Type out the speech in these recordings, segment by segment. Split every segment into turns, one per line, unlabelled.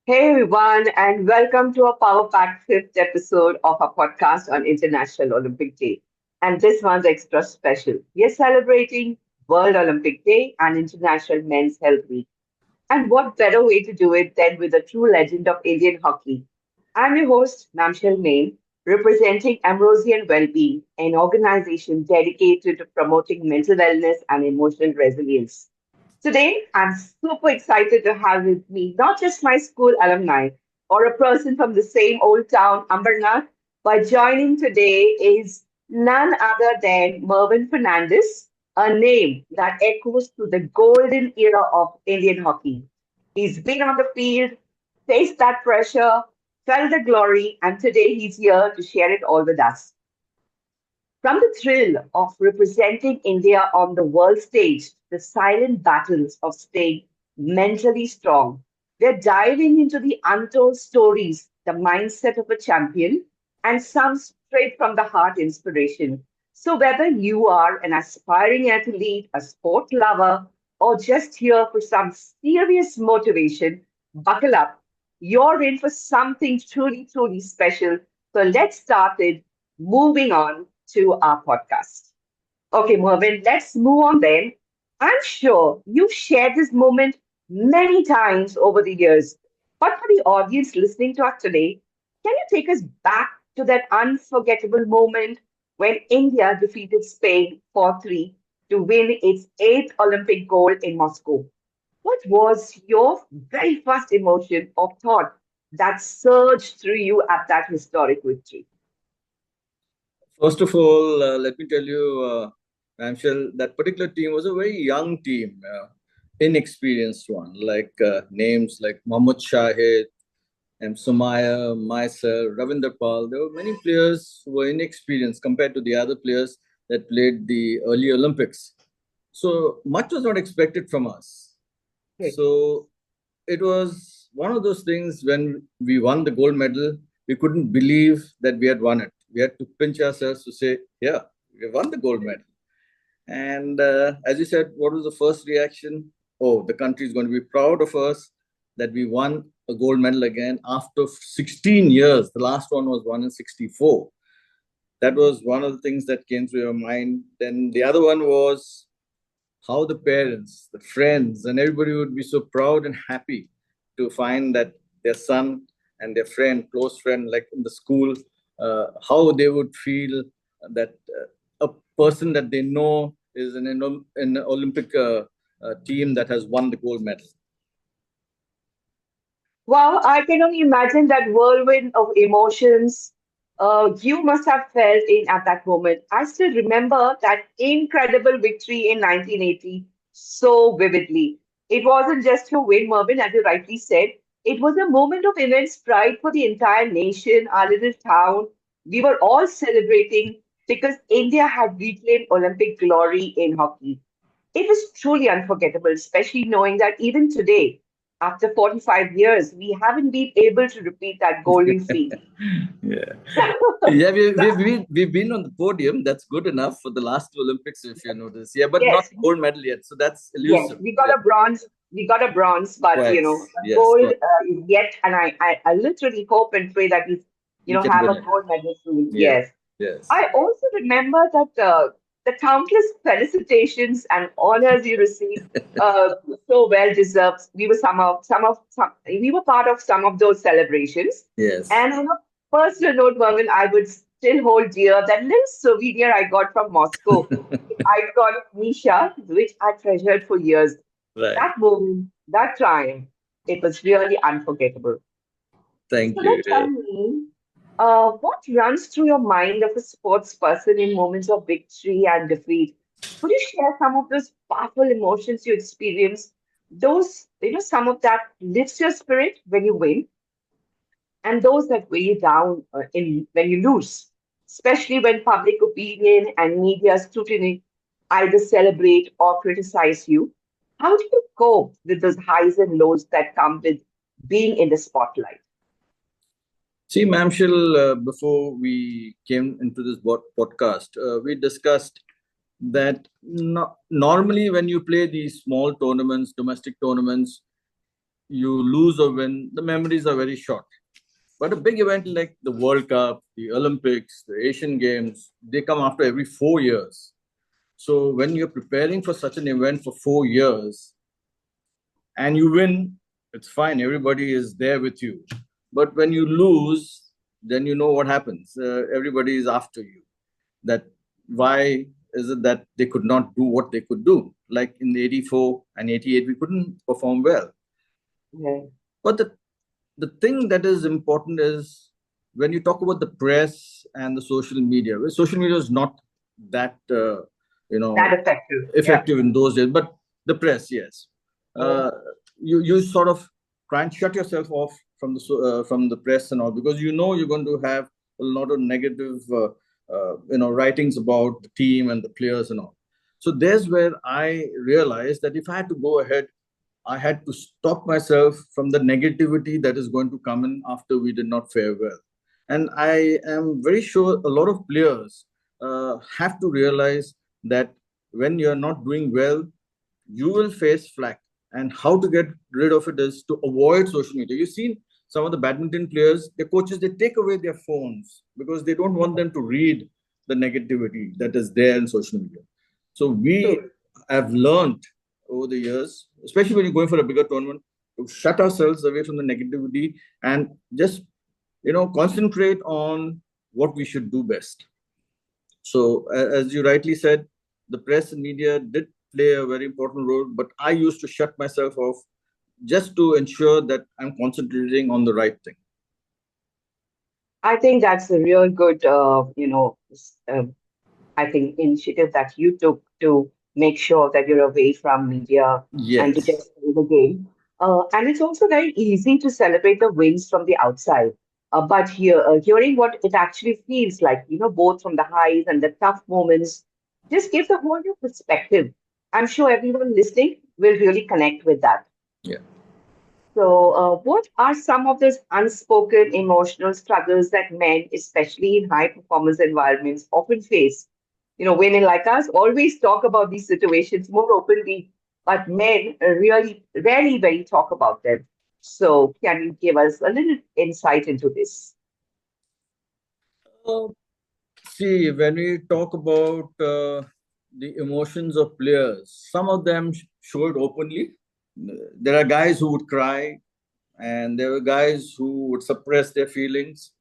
Hey everyone, and welcome to a power packed fifth episode of our podcast on International Olympic Day. And this one's extra special. We are celebrating World Olympic Day and International Men's Health Week. And what better way to do it than with a true legend of Indian hockey? I'm your host, Namshal Main, representing Ambrosian Well-Being, an organization dedicated to promoting mental wellness and emotional resilience. Today, I'm super excited to have with me not just my school alumni or a person from the same old town, Ambernath, but joining today is none other than Mervyn Fernandez, a name that echoes to the golden era of Indian hockey. He's been on the field, faced that pressure, felt the glory, and today he's here to share it all with us. From the thrill of representing India on the world stage, the silent battles of staying mentally strong, we're diving into the untold stories, the mindset of a champion, and some straight from the heart inspiration. So, whether you are an aspiring athlete, a sport lover, or just here for some serious motivation, buckle up. You're in for something truly, truly special. So, let's start it moving on to our podcast. Okay, Mervyn, let's move on then. I'm sure you've shared this moment many times over the years, but for the audience listening to us today, can you take us back to that unforgettable moment when India defeated Spain 4-3 to win its eighth Olympic gold in Moscow? What was your very first emotion or thought that surged through you at that historic victory?
First of all, let me tell you, Ramshel, that particular team was a very young team, inexperienced one, like names like Mohammad Shahid, and Sumaya, myself, Ravinder Pal. There were many players who were inexperienced compared to the other players that played the early Olympics. So much was not expected from us.
Okay.
So it was one of those things when we won the gold medal, we couldn't believe that we had won it. We had to pinch ourselves to say, yeah, we won the gold medal. And as you said, what was the first reaction? Oh, the country is going to be proud of us that we won a gold medal again after 16 years. The last one was won in 64. That was one of the things that came to your mind. Then the other one was how the parents, the friends, and everybody would be so proud and happy to find that their son and their friend, close friend, like in the school, how they would feel that a person that they know is in an Olympic team that has won the gold medal.
Wow, I can only imagine that whirlwind of emotions you must have felt in at that moment. I still remember that incredible victory in 1980 so vividly. It wasn't just your win, Mervyn, as you rightly said. It was a moment of immense pride for the entire nation, our little town. We were all celebrating because India had reclaimed Olympic glory in hockey. It was truly unforgettable, especially knowing that even today, after 45 years, we haven't been able to repeat that golden feat.
Yeah. Yeah, we've been on the podium. That's good enough for the last Olympics, if you notice. Yeah, but not
Yes,
gold medal yet. So that's
yes,
elusive.
we got
Yeah,
a bronze. We got a bronze, but
quite.
a
Yes,
gold
quite.
is yet, and I literally hope and pray that we
We can
have
win
a
it.
gold medal soon.
Yes,
Yes.
yes.
I also remember that the countless felicitations and honors you received, uh, so well deserved. We were we were part of some of those celebrations.
Yes.
And on a personal note, Mervyn, I would still hold dear that little souvenir I got from Moscow, the iconic Misha, which I treasured for years.
Right.
That moment, that time, it was really unforgettable. So
Thank
then
you.
tell
Yeah.
me, what runs through your mind of a sports person in moments of victory and defeat? Could you share some of those powerful emotions you experience? Those, some of that lifts your spirit when you win, and those that weigh you down in when you lose, especially when public opinion and media scrutiny either celebrate or criticize you. How do you cope with those highs and lows that come with being in the spotlight?
See, Mamshil, before we came into this podcast, we discussed that normally when you play these small tournaments, domestic tournaments, you lose or win, the memories are very short. But a big event like the World Cup, the Olympics, the Asian Games, they come after every 4 years. So when you're preparing for such an event for 4 years and you win, it's fine. Everybody is there with you. But when you lose, then you know what happens. Everybody is after you. That why is it that they could not do what they could do? Like in '84 and '88, we couldn't perform well.
Yeah.
But the thing that is important is when you talk about the press and the social media. Well, social media is not that you
That
know
effective. Yeah.
effective in those days, but the press, yes.
Yeah.
Uh, you sort of try and shut yourself off from the press and all because you know you're going to have a lot of negative writings about the team and the players and all. So there's where I realized that if I had to go ahead, I had to stop myself from the negativity that is going to come in after we did not fare well. And I am very sure a lot of players have to realize that when you're not doing well, you will face flack. And how to get rid of it is to avoid social media. You've seen some of the badminton players, the coaches, they take away their phones because they don't want them to read the negativity that is there in social media. So we
True.
have learned over the years, especially when you're going for a bigger tournament, to shut ourselves away from the negativity and just concentrate on what we should do best. So, as you rightly said, the press and media did play a very important role, but I used to shut myself off just to ensure that I'm concentrating on the right thing.
I think that's a real good, I think, initiative that you took to make sure that you're away from media and to
Yes.
just play the game. And it's also very easy to celebrate the wins from the outside. But hearing what it actually feels like, both from the highs and the tough moments, just gives a whole new perspective. I'm sure everyone listening will really connect with that.
Yeah.
So, what are some of those unspoken emotional struggles that men, especially in high performance environments, often face? Women like us always talk about these situations more openly, but men really rarely very talk about them. So, can you give us a little insight into this?
Uh, See, when we talk about the emotions of players, some of them show it openly. There are guys who would cry, and there were guys who would suppress their feelings.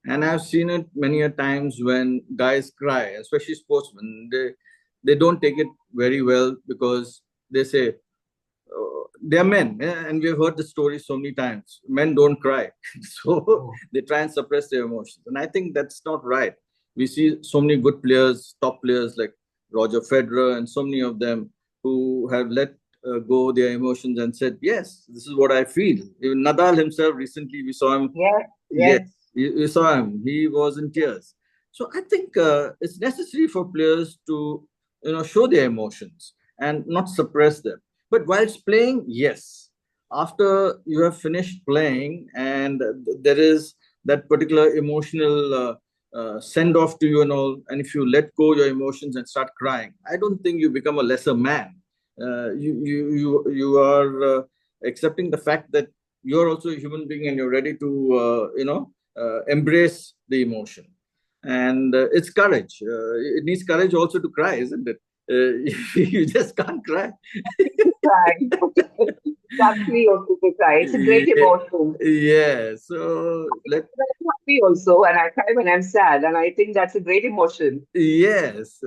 And I've seen it many a times when guys cry, especially sportsmen. They don't take it very well because they say they're men, and we've heard the story so many times. Men don't cry, so
Oh,
they try and suppress their emotions, and I think that's not right. We see so many good players, top players like Roger Federer, and so many of them who have let go their emotions and said, "Yes, this is what I feel." Even Nadal himself, recently we saw him.
yes,
Yes,
yes.
you saw him. He was in tears. So I think it's necessary for players to show their emotions and not suppress them. But whilst playing, yes, after you have finished playing and there is that particular emotional send off to you and all, and if you let go your emotions and start crying, I don't think you become a lesser man. You are accepting the fact that you're also a human being and you're ready to embrace the emotion. And it's courage. It needs courage also to cry, isn't it? You just can't cry.
Right. It's actually okay to cry. It's a great
Yeah,
emotion.
yeah. So let
I'm happy also, and I cry when I'm sad, and I think that's a great emotion.
yes,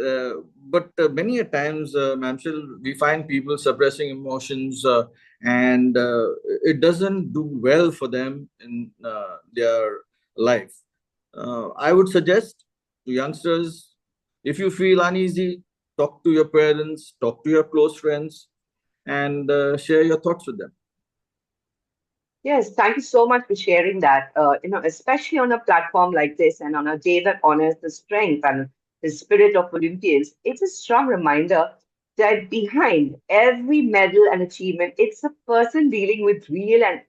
but many a times, Mamshel, we find people suppressing emotions, and it doesn't do well for them in their life. I would suggest to youngsters, if you feel uneasy, talk to your parents, talk to your close friends, and share your thoughts with them.
Yes, thank you so much for sharing that. Especially on a platform like this and on a day that honors the strength and the spirit of Olympians, it's a strong reminder that behind every medal and achievement, it's a person dealing with real and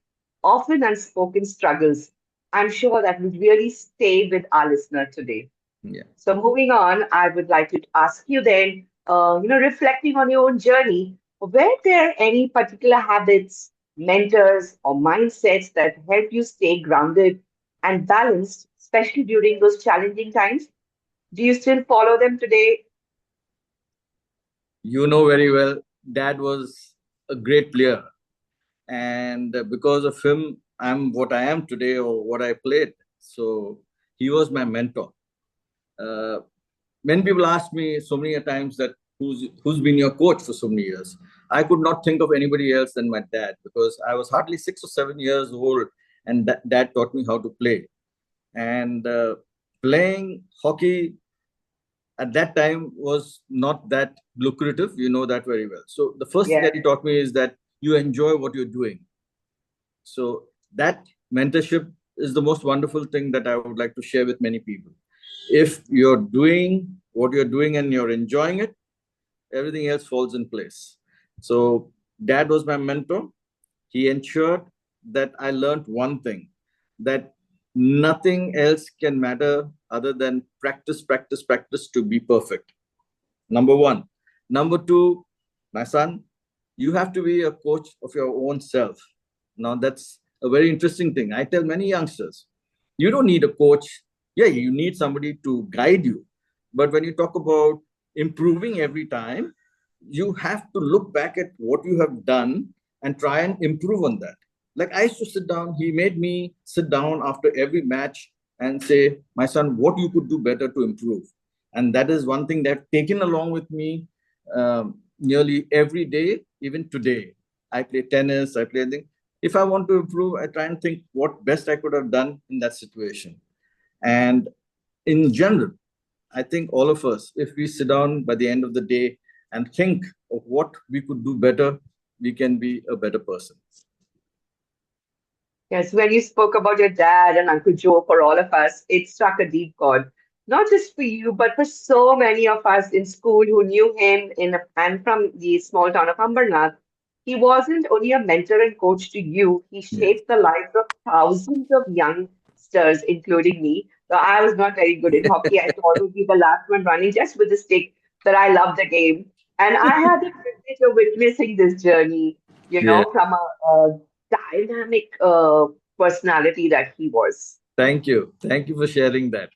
often unspoken struggles. I'm sure that will really stay with our listener today.
Yeah.
So moving on, I would like to ask you then, reflecting on your own journey, were there any particular habits mentors, or mindsets that help you stay grounded and balanced, especially during those challenging times? Do you still follow them today?
You know very well, Dad was a great player. And because of him, I'm what I am today or what I played. So he was my mentor. Uh, Many people ask me so many times that who's been your coach for so many years. I could not think of anybody else than my dad because I was hardly 6 or 7 years old, and dad taught me how to play. And playing hockey at that time was not that lucrative. You know that very well. So the first thing
Yeah.
that he taught me is that you enjoy what you're doing. So that mentorship is the most wonderful thing that I would like to share with many people. If you're doing what you're doing and you're enjoying it, everything else falls in place. So dad was my mentor. He ensured that I learned one thing, that nothing else can matter other than practice, practice, practice to be perfect. Number one. Number two, my son, you have to be a coach of your own self. Now, that's a very interesting thing. I tell many youngsters, you don't need a coach. Yeah, you need somebody to guide you. But when you talk about improving every time, you have to look back at what you have done and try and improve on that. Like I used to sit down, he made me sit down after every match and say, my son, what you could do better to improve. And that is one thing that I've taken along with me nearly every day, even today. I play tennis, I play anything. If I want to improve, I try and think what best I could have done in that situation. And in general, I think all of us, if we sit down by the end of the day and think of what we could do better, we can be a better person.
Yes, when you spoke about your dad and Uncle Joe for all of us, it struck a deep chord. Not just for you, but for so many of us in school who knew him and from the small town of Ambernath. He wasn't only a mentor and coach to you, he
Yes.
shaped the lives of thousands of youngsters, including me. So I was not very good in hockey. I used to always be the last one running just with the stick, but I loved the game. And I had the privilege of witnessing this journey,
Yeah.
from a dynamic personality that he was.
Thank you. Thank you for sharing that.